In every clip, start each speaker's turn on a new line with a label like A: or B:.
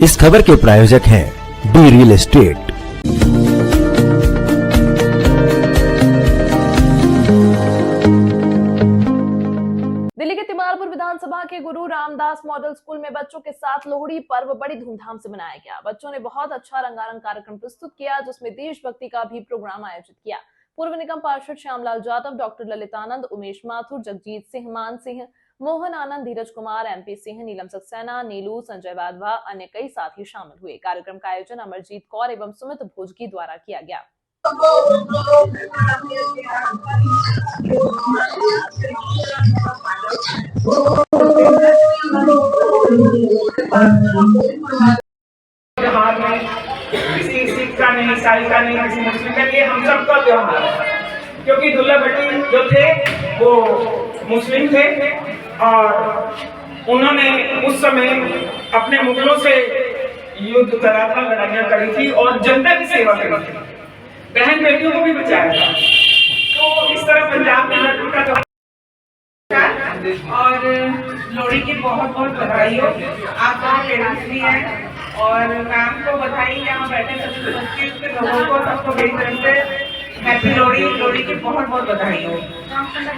A: इस खबर के प्रायोजक हैं डी रियल एस्टेट।
B: दिल्ली के तिमालपुर विधानसभा के गुरु रामदास मॉडल स्कूल में बच्चों के साथ लोहड़ी पर्व बड़ी धूमधाम से मनाया गया। बच्चों ने बहुत अच्छा रंगारंग कार्यक्रम प्रस्तुत किया, जिसमें देशभक्ति का भी प्रोग्राम आयोजित किया। पूर्व निगम पार्षद श्यामलाल जाटव, डॉक्टर ललितानंद, उमेश माथुर, जगजीत सिंह, मान सिंह, मोहन आनंद, धीरज कुमार, एमपी सिंह, नीलम सक्सेना, नीलू, संजय वाधवा, अन्य कई साथी शामिल हुए। कार्यक्रम का आयोजन अमरजीत कौर एवं सुमित भोजगी द्वारा किया गया।
C: त्योहार में किसी सिख का नहीं, ईसाई का नहीं, किसी मुस्लिम का नहीं, हम सबका त्योहार है। क्योंकि दुल्ला भट्टी जो थे वो मुस्लिम थे और उन्होंने उस समय अपने मुगलों से युद्ध करा था, लड़ाइयाँ करी थी और जनता की सेवा करी थी, बहन बेटियों को भी बचाया था। तो इस तरह पंजाब में लड़की का त्योहार
D: और लोहड़ी की बहुत बहुत बधाई हो। आप लोग पेरेंट्स भी हैं और मैम को बधाई, यहाँ बैठे सभी उपस्थित लोगों को, सबको मेरी तरफ से हैप्पी लोहड़ी। लोहड़ी की बहुत बहुत बधाई हो।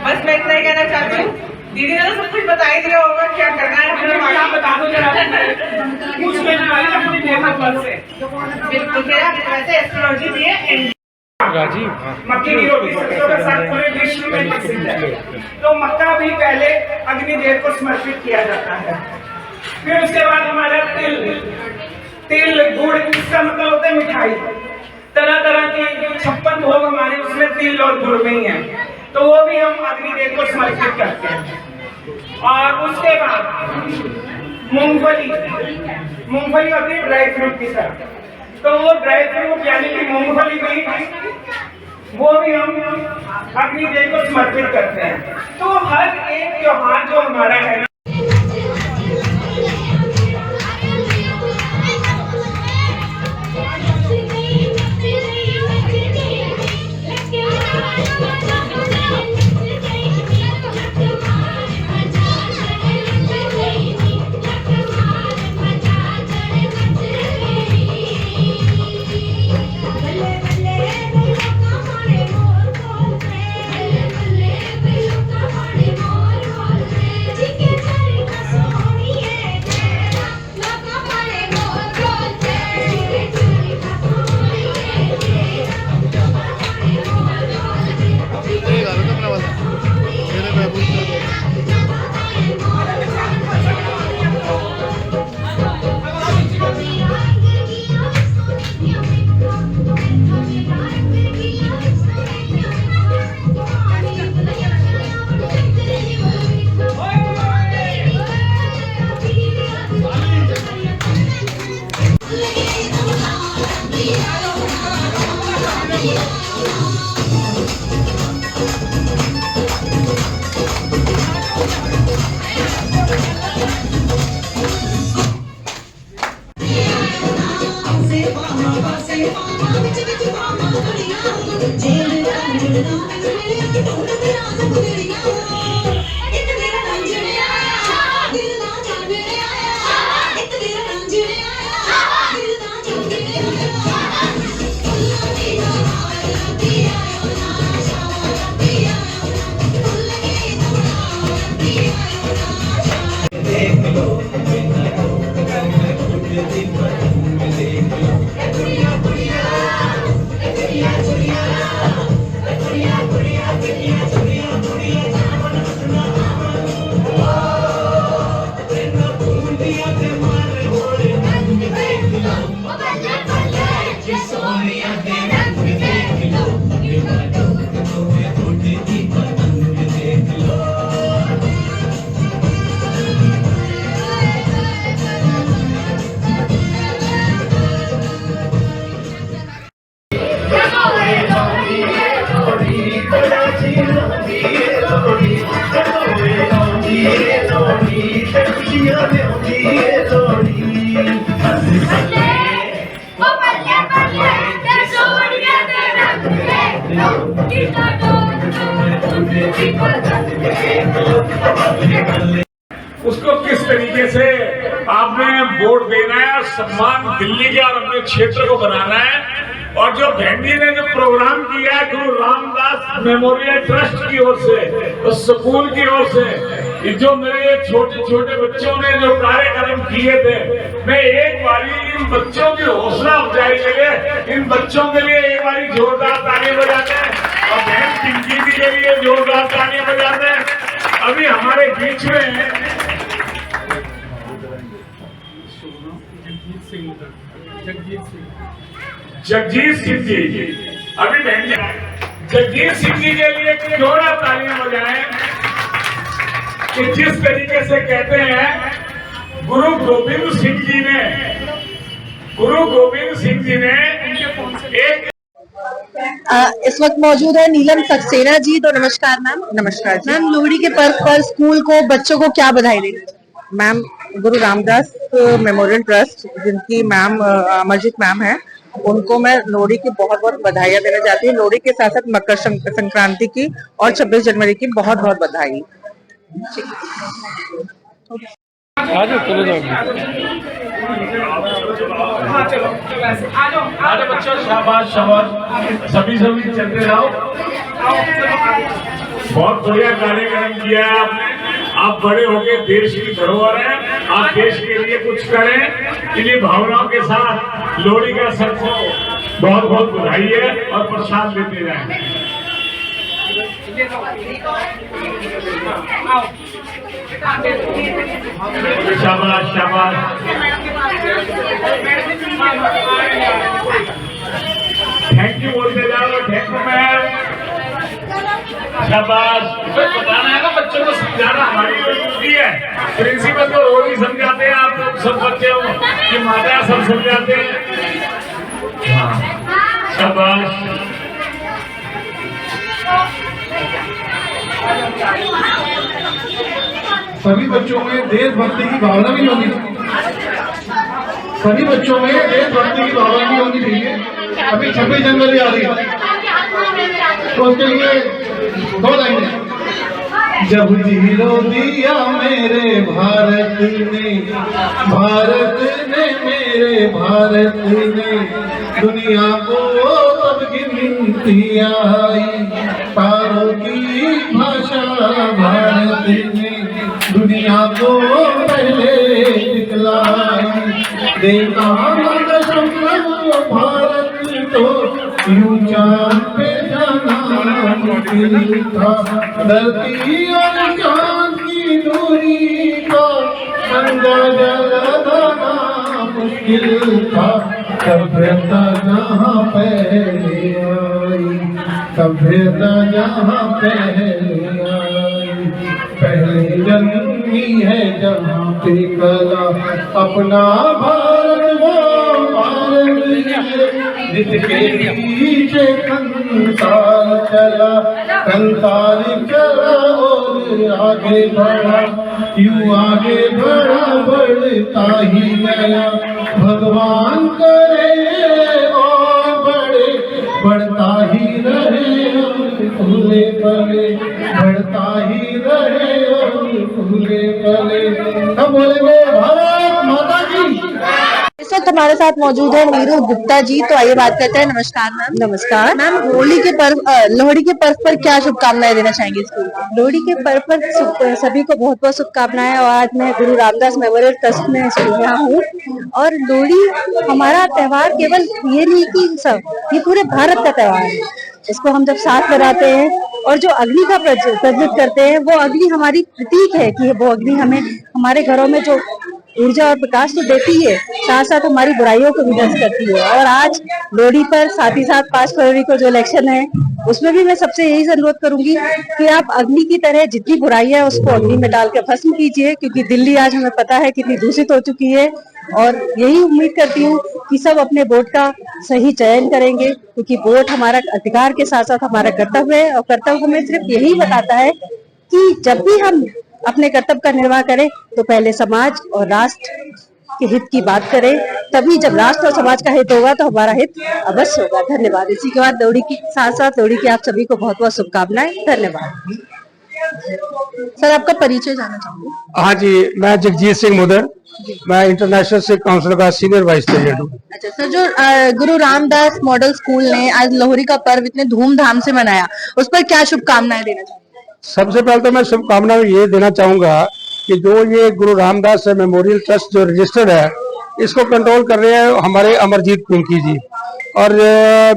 D: बस मैं इतना ही कहना चाहती हूँ, दीदी ने तो सब कुछ बता ही दिया होगा क्या करना है।
C: आप बता दो जरा, पूछ लेने वाले अपनी देखा पर से
D: बिल्कुल वैसे एस्ट्रोलॉजी भी है।
C: मक्के की रोटी सरसों का साग पूरे विश्व में प्रसिद्ध है। तो मक्का भी पहले अग्निदेव को समर्पित किया जाता है। फिर उसके बाद हमारा तिल गुड़, इसका मतलब होता है मिठाई। तरह तरह के 56 भोग हमारे उसमें तिल और गुड़ में ही है, तो वो भी हम अग्निदेव को समर्पित करते हैं। और उसके बाद मूंगफली होती है ड्राई फ्रूट की तरह, तो वो ड्राई फ्रूट यानी कि मूंगफली भी वो भी हम अग्निदेव को समर्पित करते हैं। तो हर एक त्योहार जो हमारा है ना, उसको किस तरीके से
E: आपने वोट देना है और सम्मान दिल्ली के और अपने क्षेत्र को बनाना है। और जो बहन जी ने जो प्रोग्राम किया है गुरु रामदास मेमोरियल ट्रस्ट की ओर से, उस स्कूल की ओर से, जो मेरे छोटे छोटे बच्चों ने जो कार्यक्रम किए थे, मैं एक बारी इन बच्चों की हौसला अफजाई के लिए, इन बच्चों के लिए एक बारी जोरदार ताली बजाते हैं और बहन पिंकी जी के लिए जोरदार ताली बजाते हैं। अभी हमारे बीच में जगजीत सिंह जी, अभी बहन जी जगजीत सिंह जी के लिए जोरदार तालियां बजाएं कि जिस तरीके से कहते हैं गुरु गोविंद सिंह जी ने एक
F: इस वक्त मौजूद है नीलम सक्सेना जी। तो नमस्कार मैम।
G: नमस्कार जी।
F: मैम, लोहड़ी के पर्व पर स्कूल को बच्चों को क्या बधाई देंगे?
G: मैम, गुरु रामदास मेमोरियल ट्रस्ट जिनकी मैम अमरजीत मैम है, उनको मैं लोहड़ी की बहुत बहुत बधाइयाँ देना चाहती हूँ। लोहड़ी के साथ साथ मकर संक्रांति की और 26 जनवरी की बहुत बहुत बधाई।
E: अरे बच्चों, शाबाश शाबाश, सभी चलते जाओ। बहुत बढ़िया कार्यक्रम किया है आपने। आप बड़े होके देश की धरोहर हैं, आप देश के लिए कुछ करें। इन्हीं भावनाओं के साथ लोहड़ी का सबको बहुत बहुत बधाई है और प्रसाद लेते जाएं। शाबाश शाबाश। थैंक यू बोलते जाओ। Thank you ma'am. शाबाश। बताना है ना बच्चों को, समझाना हमारी ड्यूटी है। प्रिंसिपल तो रोज ही समझाते हैं, आप लोग सब बच्चे हो कि माता सब समझाते हैं। शाबाश।
H: सभी बच्चों में देशभक्ति की भावना भी होनी चाहिए। सभी बच्चों में देशभक्ति की भावना भी होनी चाहिए। अभी 26 जनवरी आ रही है, तो उसके लिए 2 लाइनें। जब जीरो दिया मेरे भारत ने, मेरे भारत ने, दुनिया को तब गिनती आई, तारों की भाषा भारत ने दुनिया को पहले दिखलाई। देखा भारत तो यूं चांद पे जाना मुश्किल था, धरती और चांद की दूरी का अंदाजा लगाना मुश्किल था। सभ्यता जहाँ पहले आई, सभ्यता जहाँ पहले आई, पहले जन्मी है जहाँ पे कला, अपना भारत वो भारत जिसके पीछे कंसाल चला, कंसाल चला और आगे बढ़ा, यूं आगे बढ़ा बढ़ता ही गया। भगवान करे और बड़े, बढ़ता ही रहे और फूले फले, बढ़ता ही रहे और फूले फले। हम बोलेंगे भारत माता की।
F: इस वक्त हमारे साथ मौजूद है नीरू गुप्ता जी। तो आइए बात करते हैं। नमस्कार मैम।
G: नमस्कार
F: मैम, लोहड़ी के पर्व पर क्या शुभकामनाएं देना चाहेंगे स्कूल को?
G: लोहड़ी के पर्व पर सभी को बहुत बहुत शुभकामनाएं। और आज मैं गुरु रामदास मेमोरियल ट्रस्ट में यहाँ हूँ। और लोहड़ी हमारा त्योहार केवल ये नहीं कि ये पूरे भारत का त्योहार है। इसको हम जब साथ मनाते हैं और जो अग्नि का प्रज्वलित करते हैं, वो अग्नि हमारी प्रतीक है कि वो अग्नि हमें हमारे घरों में जो ऊर्जा और प्रकाश तो देती है, साथ साथ हमारी बुराइयों को भी नष्ट करती है। और आज लोहड़ी पर साथ ही साथ 5 फरवरी को जो इलेक्शन है, उसमें भी मैं सबसे यही अनुरोध करूंगी कि आप अग्नि की तरह जितनी बुराइयां है उसको अग्नि में डाल के भस्म कीजिए, क्योंकि दिल्ली आज हमें पता है कितनी दूषित हो चुकी है। और यही उम्मीद करती हूँ कि सब अपने वोट का सही चयन करेंगे, क्योंकि वोट हमारा अधिकार के साथ साथ हमारा कर्तव्य है। और कर्तव्य हमें सिर्फ यही बताता है कि जब भी हम अपने कर्तव्य का निर्वाह करें तो पहले समाज और राष्ट्र के हित की बात करें, तभी जब राष्ट्र और समाज का हित होगा तो हमारा हित अवश्य होगा। धन्यवाद। इसी के बाद लोहड़ी के साथ साथ लोहड़ी की आप सभी को बहुत बहुत शुभकामनाएं। धन्यवाद।
F: सर आपका परिचय जानना चाहूंगी।
H: हाँ जी, मैं जगजीत सिंह मुदर, मैं इंटरनेशनल सिख काउंसिल का सीनियर वाइस प्रेसिडेंट हूँ।
F: अच्छा सर, जो गुरु रामदास मॉडल स्कूल ने आज लोहड़ी का पर्व इतने धूमधाम से मनाया, उस पर क्या शुभकामनाएं देना चाहूंगी?
H: सबसे पहले तो मैं शुभकामनाएं ये देना चाहूंगा कि जो ये गुरु रामदास मेमोरियल ट्रस्ट जो रजिस्टर्ड है, इसको कंट्रोल कर रहे हैं हमारे अमरजीत पिंकी जी। और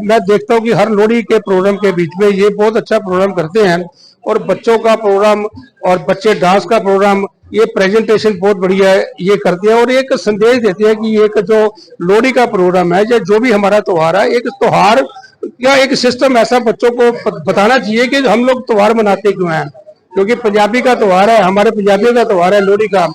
H: मैं देखता हूँ कि हर लोहड़ी के प्रोग्राम के बीच में ये बहुत अच्छा प्रोग्राम करते हैं, और बच्चों का प्रोग्राम और बच्चे डांस का प्रोग्राम, ये प्रेजेंटेशन बहुत बढ़िया है ये करते हैं, और एक संदेश देते हैं कि एक जो लोहड़ी का प्रोग्राम है या जो भी हमारा त्योहार है, एक त्योहार या एक सिस्टम ऐसा बच्चों को बताना चाहिए कि हम लोग त्योहार मनाते क्यों हैं। क्योंकि पंजाबी का त्योहार है, हमारे पंजाबियों का त्योहार है लोहड़ी का,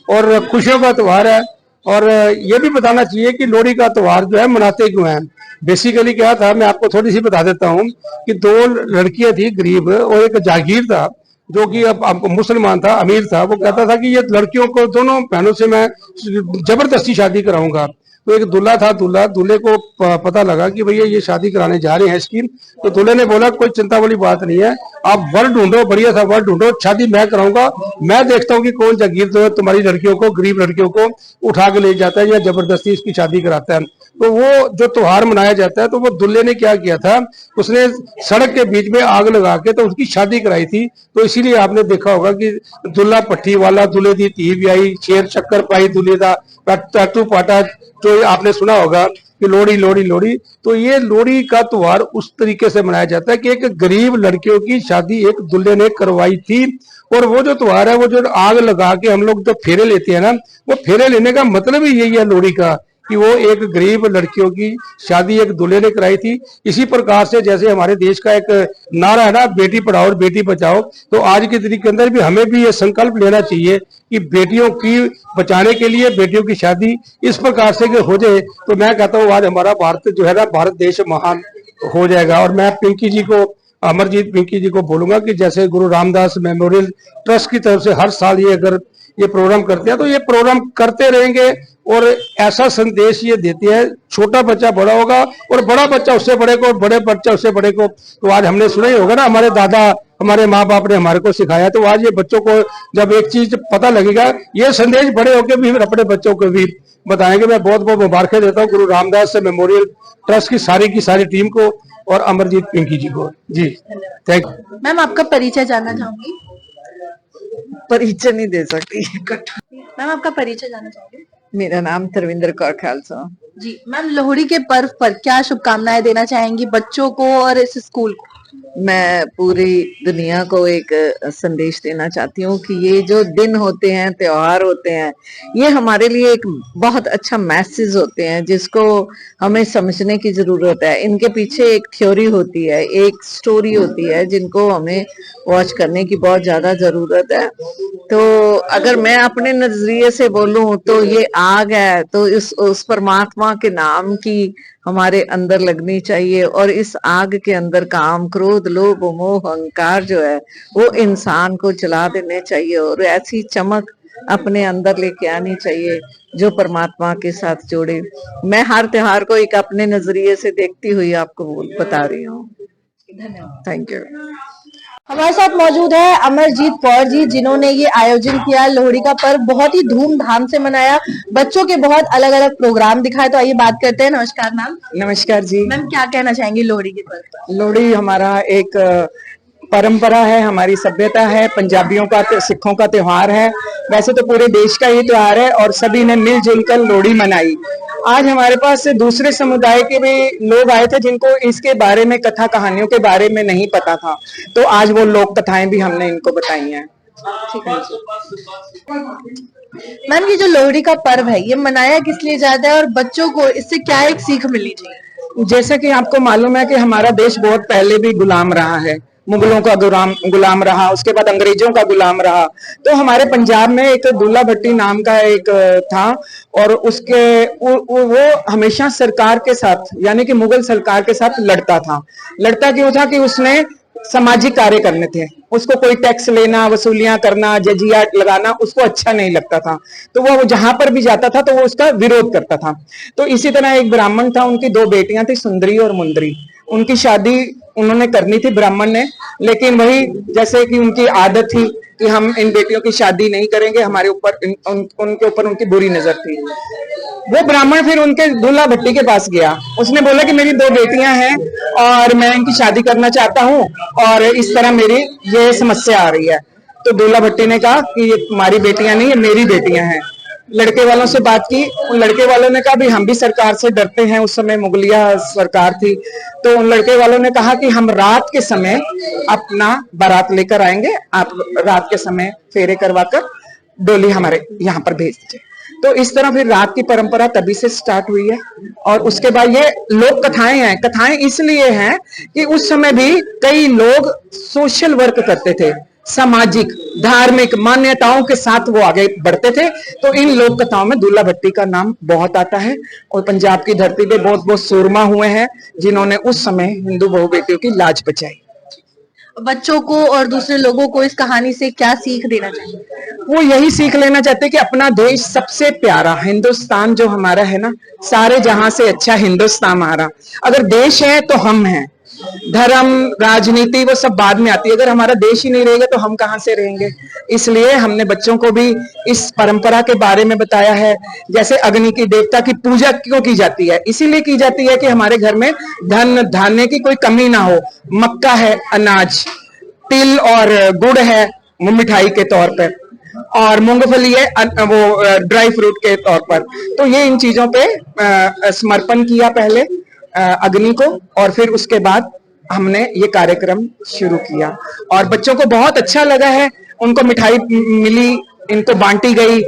H: और खुशियों का त्योहार है। और ये भी बताना चाहिए कि लोहड़ी का त्योहार जो है मनाते क्यों हैं। बेसिकली क्या था, मैं आपको थोड़ी सी बता देता हूँ कि दो लड़कियां थी गरीब, और एक जागीर था जो कि अब मुसलमान था, अमीर था। वो कहता था कि ये लड़कियों को, दोनों बहनों से मैं जबरदस्ती शादी कराऊंगा। तो एक दूल्हा था, दूल्हे को पता लगा कि भैया ये शादी कराने जा रहे हैं इसकी। तो दूल्हे ने बोला कोई चिंता वाली बात नहीं है, आप वर ढूंढो, बढ़िया सा वर ढूंढो, शादी मैं कराऊंगा। मैं देखता हूँ कि कौन जागीर जो है तुम्हारी लड़कियों को, गरीब लड़कियों को उठा के ले जाता है या जबरदस्ती इसकी शादी कराता है। तो वो जो त्योहार मनाया जाता है, तो वो दूल्हे ने क्या किया था, उसने सड़क के बीच में आग लगा के तो उसकी शादी कराई थी। तो इसीलिए आपने देखा होगा कि दूल्हा पट्टी वाला, दूल्हे दी धी ब्याई, शेर शक्कर पाई दूल्हे का, टाटू पाटा, जो आपने सुना होगा कि लोहड़ी लोहड़ी लोहड़ी। तो ये लोहड़ी का त्योहार उस तरीके से मनाया जाता है कि एक गरीब लड़कियों की शादी एक दूल्हे ने करवाई थी। और वो जो त्योहार है, वो जो आग लगा के हम लोग जो फेरे लेते हैं ना, वो फेरे लेने का मतलब ही यही है लोहड़ी का, कि वो एक गरीब लड़कियों की शादी एक दूल्हे ने कराई थी। इसी प्रकार से जैसे हमारे देश का एक नारा है ना, बेटी पढ़ाओ और बेटी बचाओ, तो आज की तारीख के अंदर भी हमें भी ये संकल्प लेना चाहिए कि बेटियों की बचाने के लिए बेटियों की शादी इस प्रकार से हो जाए। तो मैं कहता हूँ आज हमारा भारत जो है ना, भारत देश महान हो जाएगा। और मैं पिंकी जी को, अमरजीत पिंकी जी को बोलूंगा कि जैसे गुरु रामदास मेमोरियल ट्रस्ट की तरफ से हर साल ये अगर ये प्रोग्राम करते हैं, तो ये प्रोग्राम करते रहेंगे। और ऐसा संदेश ये देते हैं, छोटा बच्चा बड़ा होगा और बड़ा बच्चा उससे बड़े को, बड़े बच्चा उससे बड़े को। तो आज हमने सुना ही होगा ना, हमारे दादा, हमारे माँ बाप ने हमारे को सिखाया। तो आज ये बच्चों को जब एक चीज पता लगेगा, ये संदेश बड़े होकर भी अपने बच्चों को भी बताएंगे। मैं बहुत बहुत मुबारक देता हूँ गुरु रामदास मेमोरियल ट्रस्ट की सारी टीम को और अमरजीत पिंकी जी को। जी थैंक यू।
F: मैम आपका परिचय जानना चाहूंगी।
I: परिचय नहीं दे सकती।
F: मैम आपका परिचय जानना चाहूंगी।
I: मेरा नाम धर्मिंदर कौर खालसा।
F: जी मैम, लोहड़ी के पर्व पर क्या शुभकामनाएं देना चाहेंगी बच्चों को और इस स्कूल को?
I: मैं पूरी दुनिया को एक संदेश देना चाहती हूँ कि ये जो दिन होते हैं, त्योहार होते हैं, ये हमारे लिए एक बहुत अच्छा मैसेज होते हैं जिसको हमें समझने की जरूरत है। इनके पीछे एक थ्योरी होती है, एक स्टोरी होती है, जिनको हमें वॉच करने की बहुत ज्यादा जरूरत है। तो अगर मैं अपने नजरिए से बोलूं तो ये आग है, तो उस परमात्मा के नाम की हमारे अंदर लगनी चाहिए। और इस आग के अंदर काम, क्रोध, लोभ, मोह, अहंकार जो है वो इंसान को जला देने चाहिए, और ऐसी चमक अपने अंदर लेके आनी चाहिए जो परमात्मा के साथ जोड़े। मैं हर त्योहार को एक अपने नजरिए से देखती हुई आपको बता रही हूँ।
F: धन्यवाद।
I: Thank you.
F: हमारे साथ मौजूद है अमरजीत कौर जी, जिन्होंने ये आयोजन किया, लोहड़ी का पर्व बहुत ही धूमधाम से मनाया, बच्चों के बहुत अलग अलग प्रोग्राम दिखाए। तो आइए बात करते हैं। नमस्कार मैम।
I: नमस्कार जी।
F: मैम क्या कहना चाहेंगी लोहड़ी के पर्व पर?
J: लोहड़ी हमारा एक परंपरा है, हमारी सभ्यता है, पंजाबियों का, सिखों का त्योहार है। वैसे तो पूरे देश का ही त्योहार है और सभी ने मिलजुल कर लोहड़ी मनाई। आज हमारे पास दूसरे समुदाय के भी लोग आए थे जिनको इसके बारे में, कथा कहानियों के बारे में नहीं पता था, तो आज वो लोक कथाएं भी हमने इनको बताई हैं।
F: मैम ये जो लोहड़ी का पर्व है, ये मनाया किस लिए जाता है और बच्चों को इससे क्या एक सीख मिलनी चाहिए?
J: जैसे कि आपको मालूम है कि हमारा देश बहुत पहले भी गुलाम रहा है, मुगलों का गुलाम रहा, उसके बाद अंग्रेजों का गुलाम रहा। तो हमारे पंजाब में एक दुल्ला भट्टी नाम का एक था, और वो हमेशा सरकार के साथ, यानी कि मुगल सरकार के साथ लड़ता था। लड़ता क्यों था कि उसने सामाजिक कार्य करने थे, उसको कोई टैक्स लेना, वसूलियां करना, जजिया लगाना उसको अच्छा नहीं लगता था। तो वो जहां पर भी जाता था तो वो उसका विरोध करता था। तो इसी तरह एक ब्राह्मण था, उनकी दो बेटियां थी, सुंदरी और मुंदरी। उनकी शादी उन्होंने करनी थी ब्राह्मण ने, लेकिन वही जैसे कि उनकी आदत थी कि हम इन बेटियों की शादी नहीं करेंगे, हमारे ऊपर उनके ऊपर उनकी बुरी नजर थी। वो ब्राह्मण फिर उनके दूल्हा भट्टी के पास गया, उसने बोला कि मेरी 2 बेटियां हैं और मैं इनकी शादी करना चाहता हूँ और इस तरह मेरी ये समस्या आ रही है। तो दूल्हा भट्टी ने कहा कि ये तुम्हारी बेटियां नहीं, ये मेरी बेटियां हैं। लड़के वालों से बात की, उन लड़के वालों ने कहा भी हम भी सरकार से डरते हैं, उस समय मुगलिया सरकार थी। तो उन लड़के वालों ने कहा कि हम रात के समय अपना बारात लेकर आएंगे, आप रात के समय फेरे करवाकर डोली हमारे यहाँ पर भेज दीजिए। तो इस तरह फिर रात की परंपरा तभी से स्टार्ट हुई है। और उसके बाद ये लोक कथाएं हैं। कथाएं इसलिए हैं कि उस समय भी कई लोग सोशल वर्क करते थे, सामाजिक धार्मिक मान्यताओं के साथ वो आगे बढ़ते थे। तो इन लोक कथाओं में दूल्हा भट्टी का नाम बहुत आता है और पंजाब की धरती पे बहुत बहुत सूरमा हुए हैं जिन्होंने उस समय हिंदू बहु बेटियों की लाज बचाई।
F: बच्चों को और दूसरे लोगों को इस कहानी से क्या सीख देना चाहिए?
J: वो यही सीख लेना चाहते कि अपना देश सबसे प्यारा, हिंदुस्तान जो हमारा है ना, सारे जहां से अच्छा हिंदुस्तान हमारा। अगर देश है तो हम हैं, धर्म राजनीति वो सब बाद में आती है। अगर हमारा देश ही नहीं रहेगा तो हम कहां से रहेंगे। इसलिए हमने बच्चों को भी इस परंपरा के बारे में बताया है। जैसे अग्नि की देवता की पूजा क्यों की जाती है? इसीलिए की जाती है कि हमारे घर में धन धान्य की कोई कमी ना हो। मक्का है अनाज, तिल और गुड़ है वो मिठाई के तौर पर, और मूंगफली है वो ड्राई फ्रूट के तौर पर। तो ये इन चीजों पे समर्पण किया पहले अग्नि को, और फिर उसके बाद हमने ये कार्यक्रम शुरू किया और बच्चों को बहुत अच्छा लगा है। उनको मिठाई मिली, इनको बांटी गई,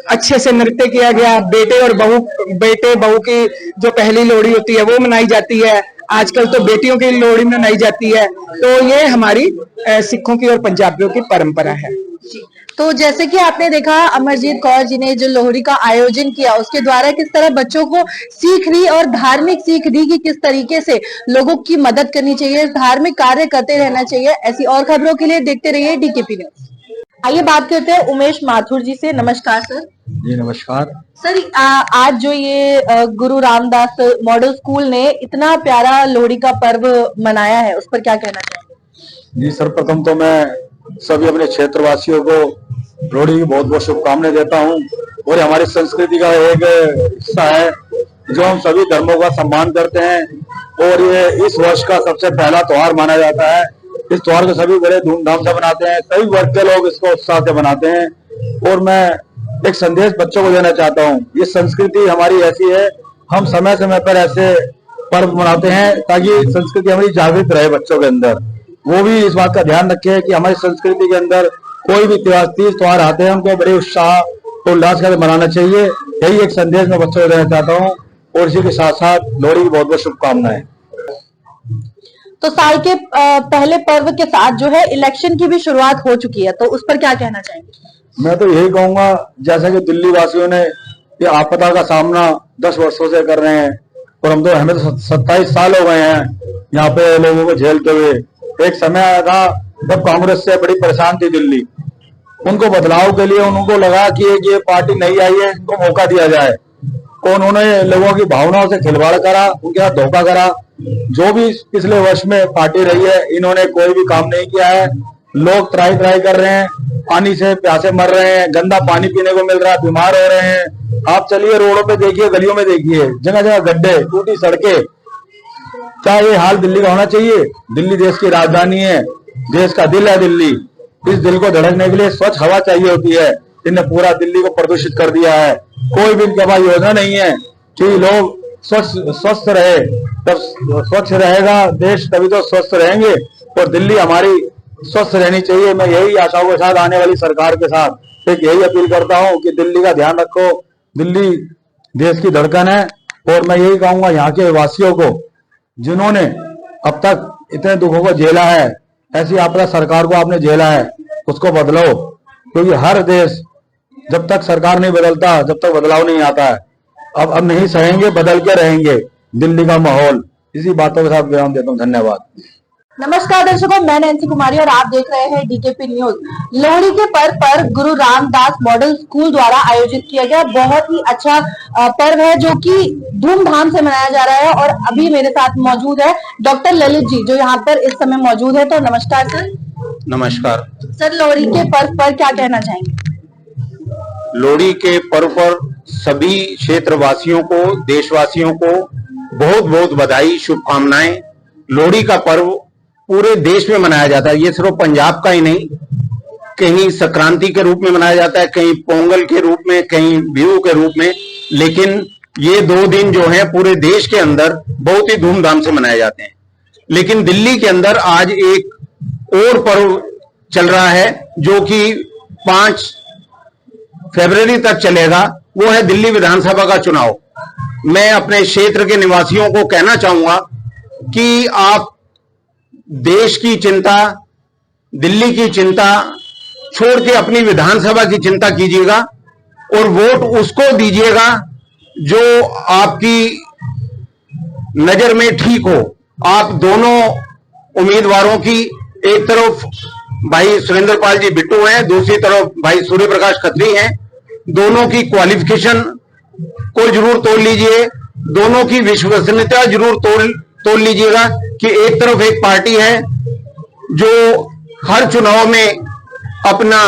J: अच्छे से नृत्य किया गया। बेटे बहू की जो पहली लोहड़ी होती है वो मनाई जाती है। आजकल तो बेटियों की लोहड़ी मनाई जाती है। तो ये हमारी सिखों की और पंजाबियों की परंपरा है।
F: तो जैसे कि आपने देखा अमरजीत कौर जी ने जो लोहड़ी का आयोजन किया, उसके द्वारा किस तरह बच्चों को सीख दी और धार्मिक सीख दी कि किस तरीके से लोगों की मदद करनी चाहिए, धार्मिक कार्य करते रहना चाहिए। ऐसी और खबरों के लिए देखते रहिए DKP न्यूज। आइए बात करते हैं उमेश माथुर जी से। नमस्कार सर।
H: जी नमस्कार
F: सर, आज जो ये गुरु रामदास मॉडल स्कूल ने इतना प्यारा लोहड़ी का पर्व मनाया है, उस पर क्या कहना चाहेंगे?
H: जी, सर्वप्रथम तो मैं सभी अपने क्षेत्रवासियों को लोहड़ी की बहुत बहुत शुभकामनाएं देता हूं। और हमारी संस्कृति का एक हिस्सा है जो हम सभी धर्मों का सम्मान करते हैं और ये इस वर्ष का सबसे पहला त्योहार माना जाता है। इस त्योहार को सभी बड़े धूमधाम से मनाते हैं, सभी वर्ग के लोग इसको उत्साह से मनाते हैं। और मैं एक संदेश बच्चों को देना चाहता हूँ, ये संस्कृति हमारी ऐसी है, हम समय समय पर ऐसे पर्व मनाते हैं ताकि संस्कृति हमारी जागृत रहे बच्चों के अंदर। वो भी इस बात का ध्यान रखें कि हमारी संस्कृति के अंदर कोई भी तीज त्योहार आते हैं उनको बड़े उत्साह और उल्लास के साथ मनाना चाहिए। यही एक संदेश मैं बच्चों को देना चाहता हूँ और इसी के साथ साथ लोहड़ी की बहुत बहुत शुभकामनाएं।
F: तो साल के पहले पर्व के साथ जो है इलेक्शन की भी शुरुआत हो चुकी है, तो उस पर क्या कहना चाहेंगे?
H: मैं तो यही कहूंगा, जैसा कि दिल्ली वासियों ने ये आपदा का सामना 10 वर्षों से कर रहे हैं और हमें तो 27 साल हो गए हैं यहाँ पे लोगों को झेलते हुए। एक समय आया था जब कांग्रेस से बड़ी परेशान थी दिल्ली, उनको बदलाव के लिए उनको लगा कि ये पार्टी नहीं आई है, इनको मौका दिया जाए। तो उन्होंने लोगों की भावनाओं से खिलवाड़ करा, उनके साथ धोखा करा। जो भी पिछले वर्ष में पार्टी रही है, इन्होंने कोई भी काम नहीं किया है। लोग त्राही कर रहे हैं, पानी से प्यासे मर रहे हैं, गंदा पानी पीने को मिल रहा है, बीमार हो रहे हैं। आप चलिए रोडों पे देखिए, गलियों में देखिए, जगह जगह गड्ढे, टूटी सड़कें। क्या ये हाल दिल्ली का होना चाहिए? दिल्ली देश की राजधानी है, देश का दिल है दिल्ली। इस दिल को धड़कने के लिए स्वच्छ हवा चाहिए होती है। इन्हें पूरा दिल्ली को प्रदूषित कर दिया है। कोई भी इनके पास योजना नहीं है कि लोग स्वस्थ रहे। तब स्वच्छ रहेगा देश, तभी तो स्वस्थ रहेंगे। और दिल्ली हमारी स्वस्थ रहनी चाहिए। मैं यही आशाओं के साथ आने वाली सरकार के साथ एक यही अपील करता हूं कि दिल्ली का ध्यान रखो। दिल्ली देश की धड़कन है। और मैं यही कहूंगा यहाँ के वासियों को, जिन्होंने अब तक इतने दुखों को झेला है, ऐसी आपदा सरकार को आपने झेला है, उसको बदलो। क्योंकि हर देश जब तक सरकार नहीं बदलता, जब तक बदलाव नहीं आता है। अब नहीं सहेंगे, बदल के रहेंगे दिल्ली का माहौल। इसी बातों के साथ विराम देता हूँ। धन्यवाद।
F: नमस्कार दर्शकों, मैं नैन्सी कुमारी और आप देख रहे हैं डीकेपी न्यूज। लोहड़ी के पर्व पर गुरु रामदास मॉडल स्कूल द्वारा आयोजित किया गया बहुत ही अच्छा पर्व है जो कि धूमधाम से मनाया जा रहा है। और अभी मेरे साथ मौजूद है डॉक्टर ललित जी जो यहाँ पर इस समय मौजूद है। तो नमस्कार सर।
K: नमस्कार
F: सर, लोहड़ी के पर्व पर क्या कहना चाहेंगे?
K: लोहड़ी के पर्व पर सभी क्षेत्रवासियों को, देशवासियों को बहुत बहुत बधाई, शुभकामनाएं। लोहड़ी का पर्व पूरे देश में मनाया जाता है। ये सिर्फ पंजाब का ही नहीं, कहीं संक्रांति के रूप में मनाया जाता है, कहीं पोंगल के रूप में, कहीं बिहू के रूप में। लेकिन ये 2 दिन जो है पूरे देश के अंदर बहुत ही धूमधाम से मनाए जाते हैं। लेकिन दिल्ली के अंदर आज एक और पर्व चल रहा है जो कि 5 फरवरी तक चलेगा, वो है दिल्ली विधानसभा का चुनाव। मैं अपने क्षेत्र के निवासियों को कहना चाहूंगा कि आप देश की चिंता, दिल्ली की चिंता छोड़ के अपनी विधानसभा की चिंता कीजिएगा और वोट उसको दीजिएगा जो आपकी नजर में ठीक हो। आप दोनों उम्मीदवारों की, एक तरफ भाई सुरेंद्र पाल जी बिट्टू हैं, दूसरी तरफ भाई सूर्य प्रकाश खत्री हैं। दोनों की क्वालिफिकेशन को जरूर तोड़ लीजिए, दोनों की विश्वसनीयता जरूर तोड़ लीजिएगा कि एक तरफ एक पार्टी है जो हर चुनाव में अपना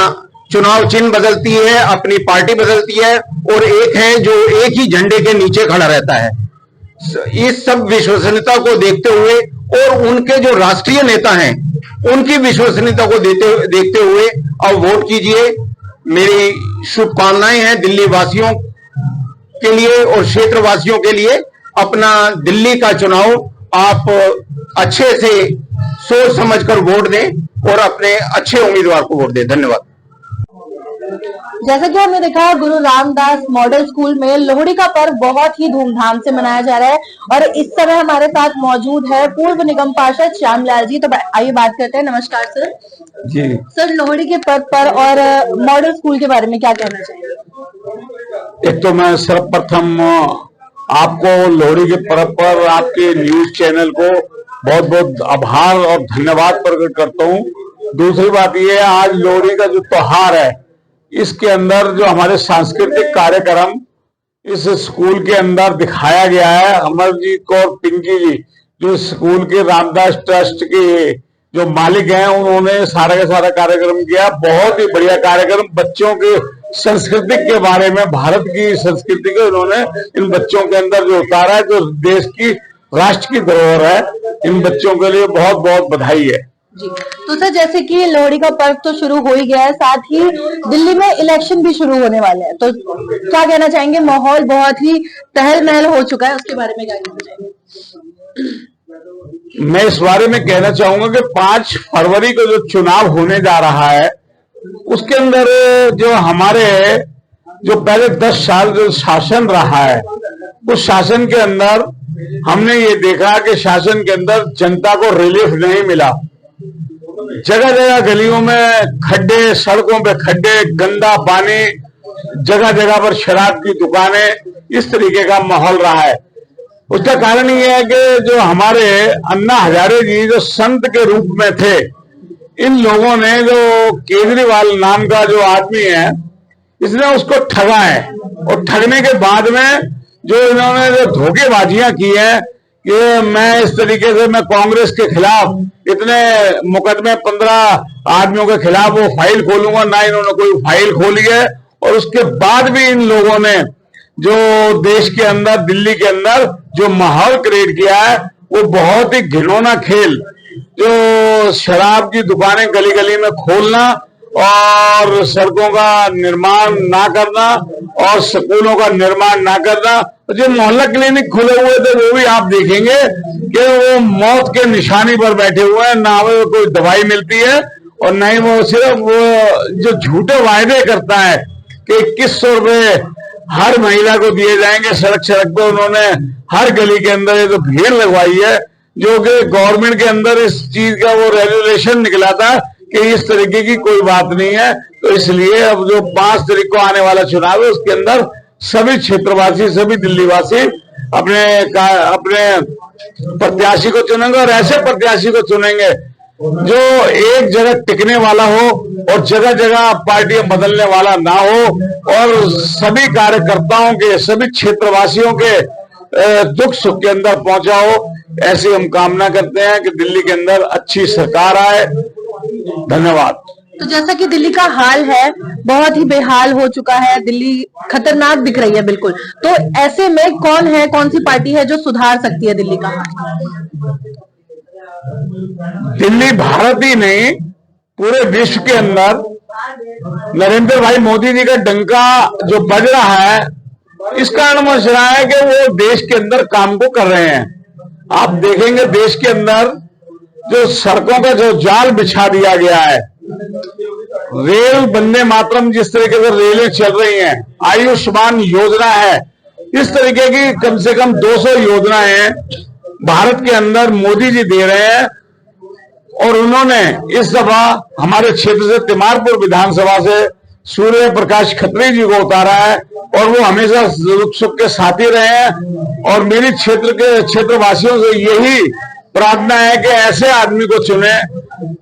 K: चुनाव चिन्ह बदलती है, अपनी पार्टी बदलती है, और एक है जो एक ही झंडे के नीचे खड़ा रहता है। इस सब विश्वसनीयता को देखते हुए और उनके जो राष्ट्रीय नेता हैं उनकी विश्वसनीयता को देखते हुए अब वोट कीजिए। मेरी शुभकामनाएं हैं दिल्ली वासियों के लिए और क्षेत्रवासियों के लिए। अपना दिल्ली का चुनाव आप अच्छे से सोच समझकर वोट दें और अपने अच्छे उम्मीदवार को वोट दें। धन्यवाद।
F: जैसा कि हमने देखा, गुरु रामदास मॉडल स्कूल में लोहड़ी का पर्व बहुत ही धूमधाम से मनाया जा रहा है। और इस समय हमारे साथ मौजूद है पूर्व निगम पार्षद श्यामलाल जी। तो आइए बात करते हैं। नमस्कार सर।
K: जी
F: सर, लोहड़ी के पर्व पर और मॉडल स्कूल के बारे में क्या कहना चाहिए?
E: एक तो मैं सर्वप्रथम आपको लोहड़ी के पर्व पर आपके न्यूज चैनल को बहुत बहुत आभार और धन्यवाद प्रकट करता हूँ। दूसरी बात यह है, आज लोहड़ी का जो त्योहार है इसके अंदर जो हमारे सांस्कृतिक कार्यक्रम इस स्कूल के अंदर दिखाया गया है। अमरजीत कौर पिंकी जी जो स्कूल के रामदास ट्रस्ट के जो मालिक हैं उन्होंने सारा का सारा कार्यक्रम किया। बहुत ही बढ़िया कार्यक्रम, बच्चों के संस्कृति के बारे में, भारत की संस्कृति को उन्होंने इन बच्चों के अंदर जो उतारा है, जो देश की राष्ट्र की धरोहर है। इन बच्चों के लिए बहुत बहुत बधाई है
F: जी। तो सर, जैसे कि लोहड़ी का पर्व तो शुरू हो ही गया है, साथ ही दिल्ली में इलेक्शन भी शुरू होने वाले हैं, तो क्या कहना चाहेंगे? माहौल बहुत ही तहल महल हो चुका है, उसके बारे में क्या कहना चाहेंगे?
E: मैं इस बारे में कहना चाहूंगा कि 5 फरवरी को जो चुनाव होने जा रहा है उसके अंदर जो हमारे जो पहले 10 साल जो शासन रहा है उस शासन के अंदर हमने ये देखा कि शासन के अंदर जनता को रिलीफ नहीं मिला। जगह जगह गलियों में खड्डे, सड़कों पे खड्डे, गंदा पानी, जगह जगह पर शराब की दुकानें, इस तरीके का माहौल रहा है। उसका कारण ये है कि जो हमारे अन्ना हजारे जी जो संत के रूप में थे, इन लोगों ने जो केजरीवाल नाम का जो आदमी है इसने उसको ठगा है। और ठगने के बाद में जो इन्होंने जो धोखेबाजियां की है कि मैं इस तरीके से मैं कांग्रेस के खिलाफ इतने मुकदमे 15 आदमियों के खिलाफ वो फाइल खोलूंगा, ना इन्होंने कोई फाइल खोली है। और उसके बाद भी इन लोगों ने जो देश के अंदर, दिल्ली के अंदर जो माहौल क्रिएट किया है वो बहुत ही घिनौना खेल, जो शराब की दुकानें गली गली में खोलना और सड़कों का निर्माण ना करना और स्कूलों का निर्माण ना करना। जो मोहल्ला क्लिनिक खुले हुए थे वो भी आप देखेंगे कि वो मौत के निशानी पर बैठे हुए हैं, ना वो कोई दवाई मिलती है और ना ही वो सिर्फ वो जो झूठे वायदे करता है कि 2100 रुपए हर महिला को दिए जाएंगे। सड़क सड़क पे उन्होंने हर गली के अंदर ये तो भीड़ लगवाई है, जो कि गवर्नमेंट के अंदर इस चीज का वो रेगुलेशन निकला था कि इस तरीके की कोई बात नहीं है। तो इसलिए अब जो 5 तारीख को आने वाला चुनाव है उसके अंदर सभी क्षेत्रवासी, सभी दिल्लीवासी
K: अपने प्रत्याशी को चुनेंगे और ऐसे प्रत्याशी को चुनेंगे जो एक जगह टिकने वाला हो और जगह जगह पार्टियां बदलने वाला ना हो और सभी कार्यकर्ताओं के, सभी क्षेत्रवासियों के दुख सुख के अंदर पहुंचा हो। ऐसी हम कामना करते हैं कि दिल्ली के अंदर अच्छी सरकार आए। धन्यवाद।
F: तो जैसा कि दिल्ली का हाल है, बहुत ही बेहाल हो चुका है, दिल्ली खतरनाक दिख रही है बिल्कुल। तो ऐसे में कौन है, कौन सी पार्टी है जो सुधार सकती है दिल्ली का हाल?
K: दिल्ली भारत ही नहीं, पूरे विश्व के अंदर नरेंद्र भाई मोदी जी का डंका जो बज रहा है, इसका अनुमान रहा है कि वो देश के अंदर काम को कर रहे हैं। आप देखेंगे देश के अंदर जो सड़कों का जो जाल बिछा दिया गया है, रेल वंदे मातरम जिस तरीके से रेलें चल रही हैं, आयुष्मान योजना है, इस तरीके की कम से कम 200 योजनाएं भारत के अंदर मोदी जी दे रहे हैं। और उन्होंने इस दफा हमारे क्षेत्र से तिमारपुर विधानसभा से सूर्य प्रकाश खत्री जी को उतारा है और वो हमेशा दुख सुख के साथी रहे हैं। और मेरी क्षेत्रवासियों से यही प्रार्थना है कि ऐसे आदमी को चुने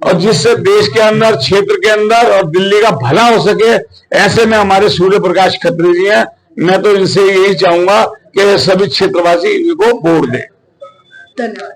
K: और जिससे देश के अंदर, क्षेत्र के अंदर और दिल्ली का भला हो सके। ऐसे में हमारे सूर्य प्रकाश खत्री जी हैं। मैं तो इनसे यही चाहूंगा कि सभी क्षेत्रवासी इनको वोट दें।
F: धन्यवाद।